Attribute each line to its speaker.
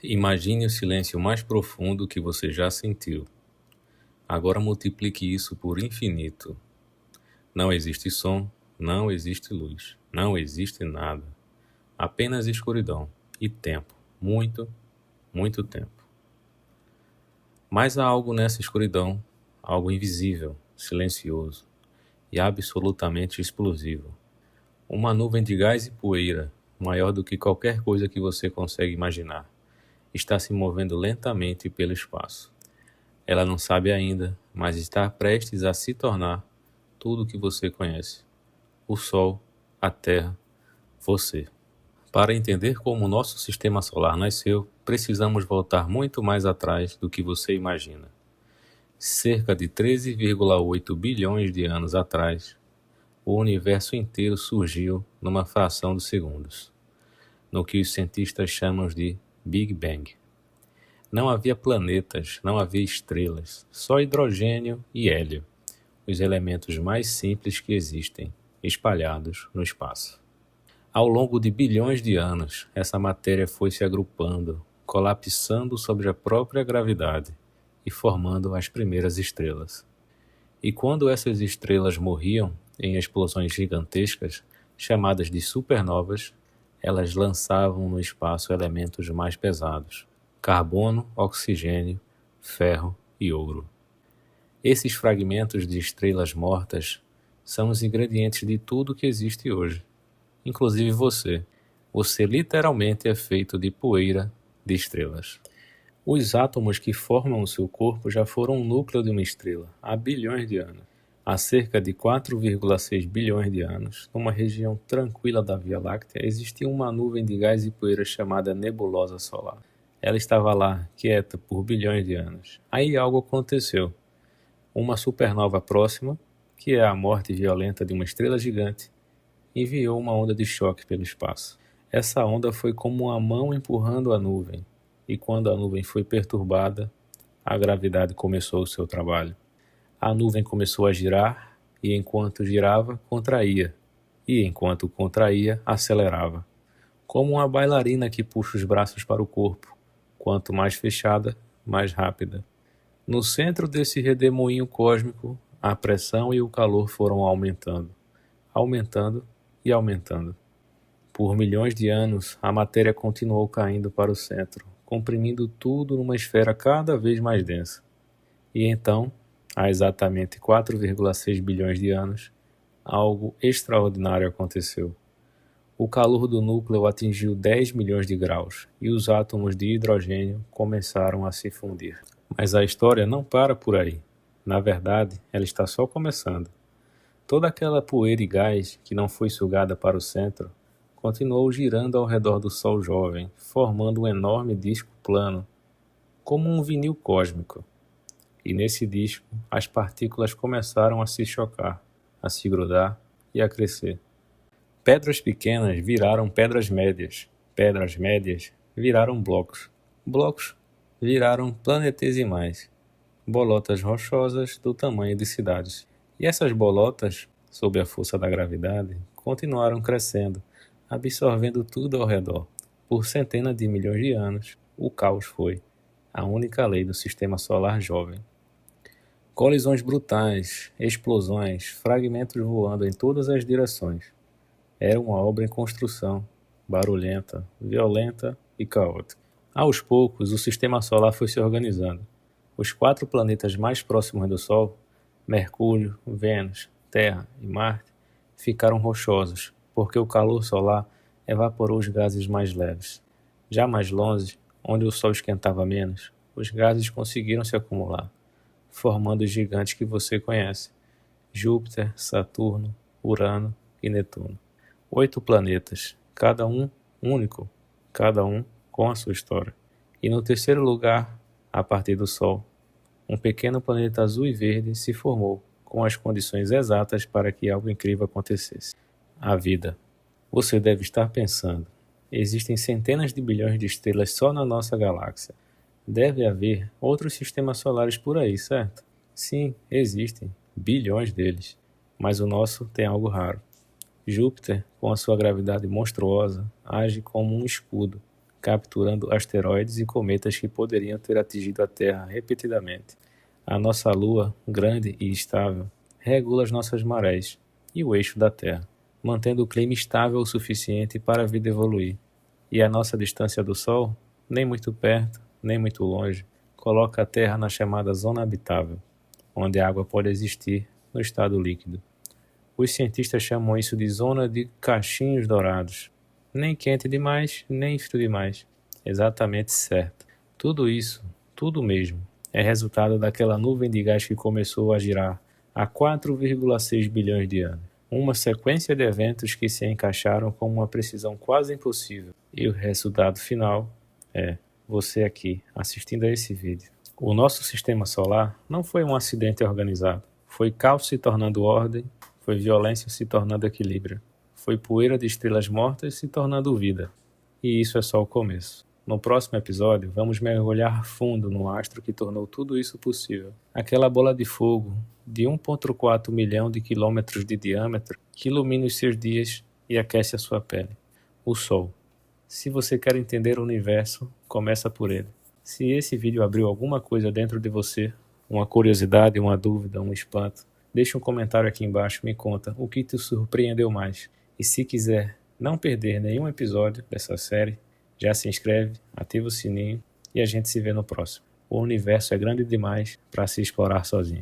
Speaker 1: Imagine o silêncio mais profundo que você já sentiu. Agora multiplique isso por infinito. Não existe som, não existe luz, não existe nada. Apenas escuridão e tempo. Muito, muito tempo. Mas há algo nessa escuridão, algo invisível, silencioso e absolutamente explosivo. Uma nuvem de gás e poeira, maior do que qualquer coisa que você consegue imaginar, está se movendo lentamente pelo espaço. Ela não sabe ainda, mas está prestes a se tornar tudo o que você conhece. O Sol, a Terra, você. Para entender como o nosso sistema solar nasceu, precisamos voltar muito mais atrás do que você imagina. Cerca de 13,8 bilhões de anos atrás, o universo inteiro surgiu numa fração de segundos, no que os cientistas chamam de Big Bang. Não havia planetas, não havia estrelas, só hidrogênio e hélio, os elementos mais simples que existem, espalhados no espaço. Ao longo de bilhões de anos, essa matéria foi se agrupando, colapsando sobre a própria gravidade e formando as primeiras estrelas. E quando essas estrelas morriam em explosões gigantescas, chamadas de supernovas, elas lançavam no espaço elementos mais pesados: carbono, oxigênio, ferro e ouro. Esses fragmentos de estrelas mortas são os ingredientes de tudo que existe hoje, inclusive você. Você literalmente é feito de poeira de estrelas. Os átomos que formam o seu corpo já foram o núcleo de uma estrela há bilhões de anos. Há cerca de 4,6 bilhões de anos, numa região tranquila da Via Láctea, existia uma nuvem de gás e poeira chamada nebulosa solar. Ela estava lá, quieta, por bilhões de anos. Aí algo aconteceu. Uma supernova próxima, que é a morte violenta de uma estrela gigante, enviou uma onda de choque pelo espaço. Essa onda foi como uma mão empurrando a nuvem, e quando a nuvem foi perturbada, a gravidade começou o seu trabalho. A nuvem começou a girar, e enquanto girava, contraía, e enquanto contraía, acelerava. Como uma bailarina que puxa os braços para o corpo, quanto mais fechada, mais rápida. No centro desse redemoinho cósmico, a pressão e o calor foram aumentando, aumentando e aumentando. Por milhões de anos, a matéria continuou caindo para o centro, comprimindo tudo numa esfera cada vez mais densa. E então, há exatamente 4,6 bilhões de anos, algo extraordinário aconteceu. O calor do núcleo atingiu 10 milhões de graus e os átomos de hidrogênio começaram a se fundir. Mas a história não para por aí. Na verdade, ela está só começando. Toda aquela poeira e gás que não foi sugada para o centro continuou girando ao redor do Sol jovem, formando um enorme disco plano, como um vinil cósmico. E nesse disco, as partículas começaram a se chocar, a se grudar e a crescer. Pedras pequenas viraram pedras médias viraram blocos, blocos viraram planetesimais, bolotas rochosas do tamanho de cidades. E essas bolotas, sob a força da gravidade, continuaram crescendo, absorvendo tudo ao redor. Por centenas de milhões de anos, o caos foi a única lei do sistema solar jovem. Colisões brutais, explosões, fragmentos voando em todas as direções. Era uma obra em construção, barulhenta, violenta e caótica. Aos poucos, o sistema solar foi se organizando. Os 4 planetas mais próximos do Sol, Mercúrio, Vênus, Terra e Marte, ficaram rochosos, porque o calor solar evaporou os gases mais leves. Já mais longe, onde o Sol esquentava menos, os gases conseguiram se acumular, formando os gigantes que você conhece: Júpiter, Saturno, Urano e Netuno. 8 planetas, cada um único, cada um com a sua história. E no terceiro lugar, a partir do Sol, um pequeno planeta azul e verde se formou, com as condições exatas para que algo incrível acontecesse: a vida. Você deve estar pensando, existem centenas de bilhões de estrelas só na nossa galáxia. Deve haver outros sistemas solares por aí, certo? Sim, existem, bilhões deles, mas o nosso tem algo raro. Júpiter, com a sua gravidade monstruosa, age como um escudo, capturando asteroides e cometas que poderiam ter atingido a Terra repetidamente. A nossa Lua, grande e estável, regula as nossas marés e o eixo da Terra, mantendo o clima estável o suficiente para a vida evoluir. E a nossa distância do Sol, nem muito perto, nem muito longe, coloca a Terra na chamada zona habitável, onde a água pode existir no estado líquido. Os cientistas chamam isso de zona de cachinhos dourados. Nem quente demais, nem frio demais. Exatamente certo. Tudo isso, tudo mesmo, é resultado daquela nuvem de gás que começou a girar há 4,6 bilhões de anos. Uma sequência de eventos que se encaixaram com uma precisão quase impossível. E o resultado final é você aqui, assistindo a esse vídeo. O nosso sistema solar não foi um acidente organizado. Foi caos se tornando ordem, foi violência se tornando equilíbrio. Foi poeira de estrelas mortas se tornando vida. E isso é só o começo. No próximo episódio, vamos mergulhar fundo no astro que tornou tudo isso possível. Aquela bola de fogo de 1,4 milhão de quilômetros de diâmetro que ilumina os seus dias e aquece a sua pele. O Sol. Se você quer entender o universo, começa por ele. Se esse vídeo abriu alguma coisa dentro de você, uma curiosidade, uma dúvida, um espanto, deixa um comentário aqui embaixo e me conta o que te surpreendeu mais. E se quiser não perder nenhum episódio dessa série, já se inscreve, ativa o sininho e a gente se vê no próximo. O universo é grande demais para se explorar sozinho.